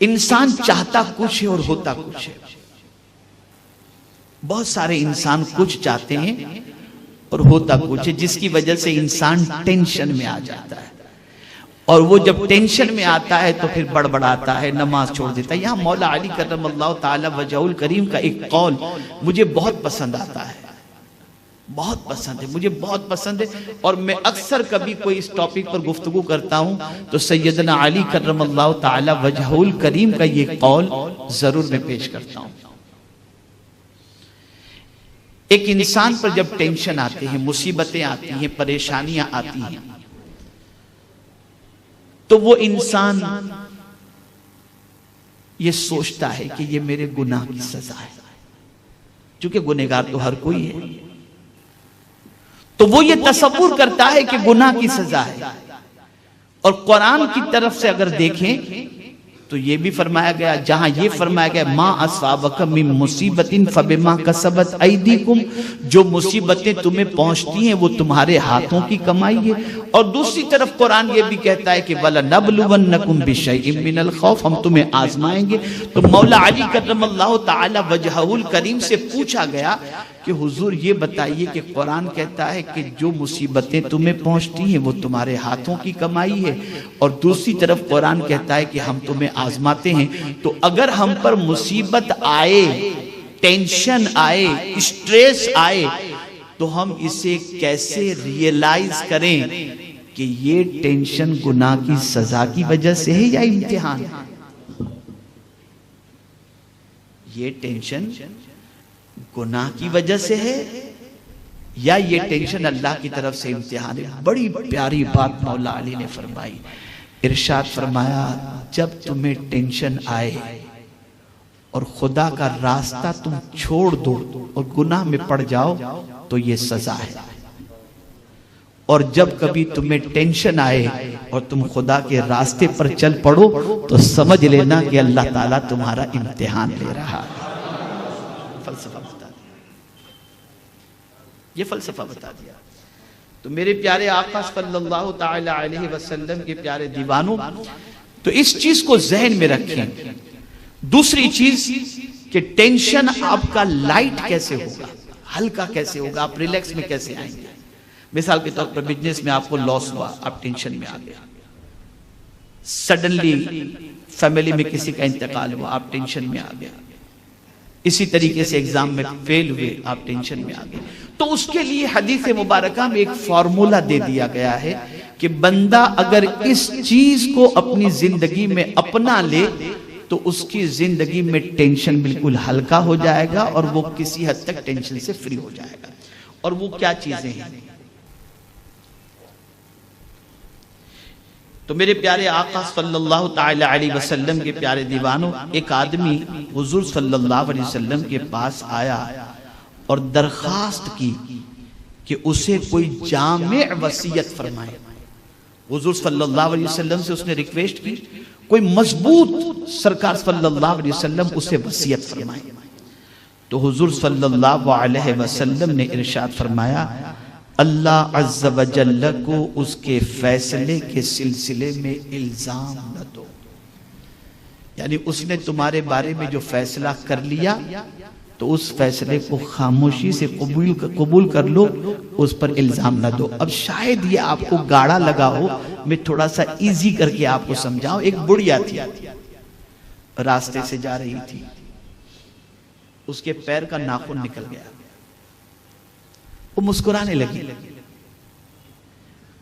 انسان چاہتا کچھ ہے اور ہوتا کچھ ہے. بہت سارے انسان کچھ چاہتے ہیں اور ہوتا کچھ ہے، جس کی وجہ سے انسان ٹینشن میں آ جاتا ہے، اور وہ جب ٹینشن میں آتا ہے تو پھر بڑبڑاتا ہے، نماز چھوڑ دیتا ہے. یہاں مولا علی کرم اللہ تعالی وجہہ الکریم کا ایک قول مجھے بہت پسند آتا ہے، بہت پسند ہے، مجھے بہت پسند ہے. اور میں اکثر کبھی کوئی اس ٹاپک پر گفتگو کرتا ہوں تو سیدنا علی کرم اللہ تعالی وجہہ الکریم کا یہ قول ضرور میں پیش کرتا ہوں. ایک انسان پر جب ٹینشن آتے ہیں، مصیبتیں آتی ہیں، پریشانیاں آتی ہیں، تو وہ انسان یہ سوچتا ہے کہ یہ میرے گناہ کی سزا ہے، چونکہ گنہگار تو ہر کوئی ہے، تو وہ یہ تصور کرتا ہے کہ گناہ کی سزا ہے. اور قرآن کی طرف سے اگر دیکھیں تو یہ بھی فرمایا گیا، جہاں یہ فرمایا گیا ما اصابک من مصیبت فبما کسبت ایدیکم، جو مصیبتیں تمہیں پہنچتی ہیں وہ تمہارے ہاتھوں کی کمائی ہے. اور دوسری طرف قرآن یہ بھی کہتا ہے کہ وَلَنَبْلُوَنَّكُمْ بِشَيْءٍ مِّنَ الْخَوْفِ، ہم تمہیں آزمائیں گے. تو مولا علی کرم اللہ تعالی وجہہ الکریم سے پوچھا گیا کہ حضور یہ بتائیے کہ قرآن کہتا ہے کہ جو مصیبتیں تمہیں پہنچتی ہیں وہ تمہارے ہاتھوں کی کمائی ہے، اور دوسری طرف قرآن کہتا ہے کہ ہم تمہیں آزماتے ہیں. تو اگر ہم پر مصیبت آئے، ٹینشن آئے، اسٹریس آئے، تو ہم اسے کیسے ریئلائز کریں کہ یہ ٹینشن گناہ کی سزا کی وجہ سے ہے یا امتحان؟ یہ ٹینشن گناہ کی وجہ سے ہے یا یہ ٹینشن اللہ کی طرف سے امتحان ہے؟ بڑی پیاری بات مولا علی نے فرمائی. ارشاد فرمایا جب تمہیں ٹینشن آئے اور خدا کا راستہ تم چھوڑ دو اور گناہ میں پڑ جاؤ تو یہ سزا ہے، اور جب کبھی تمہیں ٹینشن آئے اور تم خدا کے راستے پر چل پڑو تو سمجھ لینا کہ اللہ تعالیٰ تمہارا امتحان لے رہا ہے. فلسفہ بتا دیا، یہ فلسفہ بتا دیا. تو میرے پیارے آقا صلی اللہ تعالی علیہ وسلم کے پیارے دیوانوں، تو اس چیز کو ذہن میں رکھیں. دوسری چیز کہ ٹینشن آپ کا لائٹ کیسے ہوگا، ہلکا کیسے ہوگا، آپ ریلیکس میں کیسے آئیں گے. مثال کے طور پر بزنس میں آپ کو لاس ہوا، آپ ٹینشن میں آ گئے. سڈنلی فیملی میں کسی کا انتقال ہوا، آپ ٹینشن میں آ گئے. اسی طریقے سے ایگزام میں فیل ہوئے، آپ ٹینشن میں آ گئے. تو اس کے لیے حدیث مبارکہ میں ایک فارمولا دے دیا گیا ہے کہ بندہ اگر اس چیز کو اپنی زندگی میں اپنا لے تو اس کی زندگی میں ٹینشن بالکل ہلکا ہو جائے گا اور وہ کسی حد تک ٹینشن سے فری ہو جائے گا. اور وہ کیا چیزیں ہیں؟ تو میرے پیارے آقا صلی اللہ تعالی علیہ وسلم کے پیارے دیوانوں، ایک آدمی حضور صلی اللہ علیہ وسلم کے پاس آیا اور درخواست کی کہ اسے کوئی جامع وصیت فرمائے. حضور صلی اللہ علیہ وسلم سے اس نے ریکویسٹ کی کوئی مضبوط سرکار صلی اللہ علیہ وسلم اسے وصیت فرمائے. تو حضور صلی اللہ علیہ وسلم نے ارشاد فرمایا اللہ عز و جل کو اس کے فیصلے کے سلسلے میں الزام نہ دو. یعنی اس نے تمہارے بارے میں جو فیصلہ کر لیا تو اس فیصلے کو خاموشی سے قبول کر لو، اس پر الزام نہ دو. اب شاید یہ آپ کو گاڑا لگا ہو، میں تھوڑا سا ایزی کر کے آپ کو سمجھاؤں. ایک بڑھیا تھی، راستے سے جا رہی تھی، اس کے پیر کا ناخن نکل گیا، وہ مسکرانے لگی.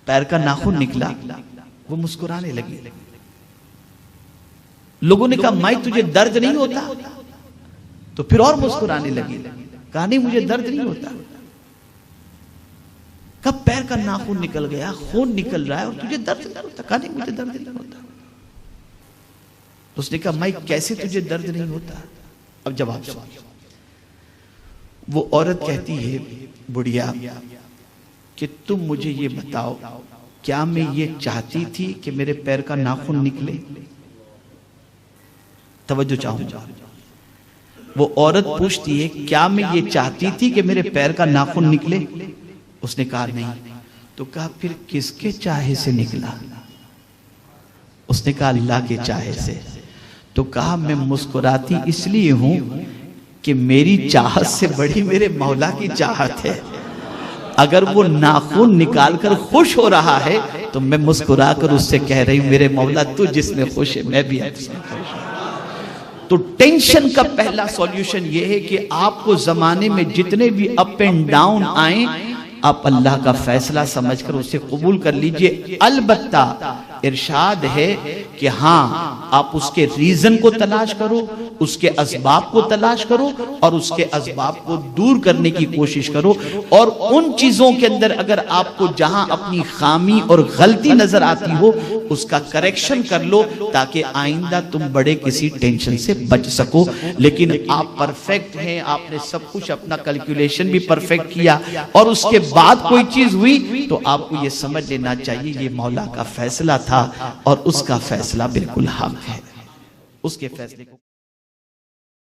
پیر کا ناخن نکلا، وہ مسکرانے لگی. لوگوں نے کہا مائی تجھے درد نہیں ہوتا؟ تو پھر اور مسکرانے لگی. کہا نہیں مجھے درد نہیں ہوتا. کب پیر کا ناخن نکل گیا، خون نکل رہا ہے اور تجھے درد نہیں ہوتا؟ کہا نہیں مجھے درد نہیں ہوتا. اس نے کہا مائی کیسے تجھے درد نہیں ہوتا؟ اب جواب سنو. وہ عورت کہتی ہے بڑھیا کہ تم مجھے یہ بتاؤ کیا میں یہ چاہتی تھی کہ میرے پیر کا ناخن نکلے؟ توجہ چاہوں گا. وہ عورت پوچھتی ہے کیا میں یہ چاہتی تھی کہ میرے پیر کا ناخن نکلے؟ اس نے کہا نہیں. تو کہا پھر کس کے چاہے سے نکلا؟ اس نے کہا اللہ کے چاہے سے. تو کہا میں مسکراتی اس لیے ہوں کہ میری چاہت سے بڑی میرے مولا کی چاہت ہے. اگر وہ ناخن نکال کر خوش ہو رہا ہے تو میں مسکرا کر اس سے کہہ رہی ہوں میرے مولا تو جس میں خوش ہے میں بھی اس میں خوش ہوں. تو ٹینشن کا پہلا سولیوشن یہ ہے کہ آپ کو زمانے میں جتنے بھی اپ اینڈ ڈاؤن آئیں آپ اللہ کا فیصلہ سمجھ کر اسے قبول کر لیجئے. البتہ ارشاد ہے کہ ہاں آپ اس کے ریزن کو تلاش کرو, اس کے اسباب کو تلاش کرو اور اس کے اسباب کو دور کرنے کی کوشش کرو, اور ان چیزوں کے اندر اگر آپ کو جہاں اپنی خامی اور غلطی نظر آتی ہو اس کا کریکشن کر لو تاکہ آئندہ تم بڑے کسی ٹینشن سے بچ سکو. لیکن آپ پرفیکٹ ہیں, آپ نے سب کچھ اپنا کیلکولیشن بھی پرفیکٹ کیا اور اس کے بعد کوئی چیز ہوئی تو آپ کو یہ سمجھ لینا چاہیے یہ مولا کا فیصلہ تھا اور اس کا فیصلہ بالکل حق ہے. اس کے فیصلے کو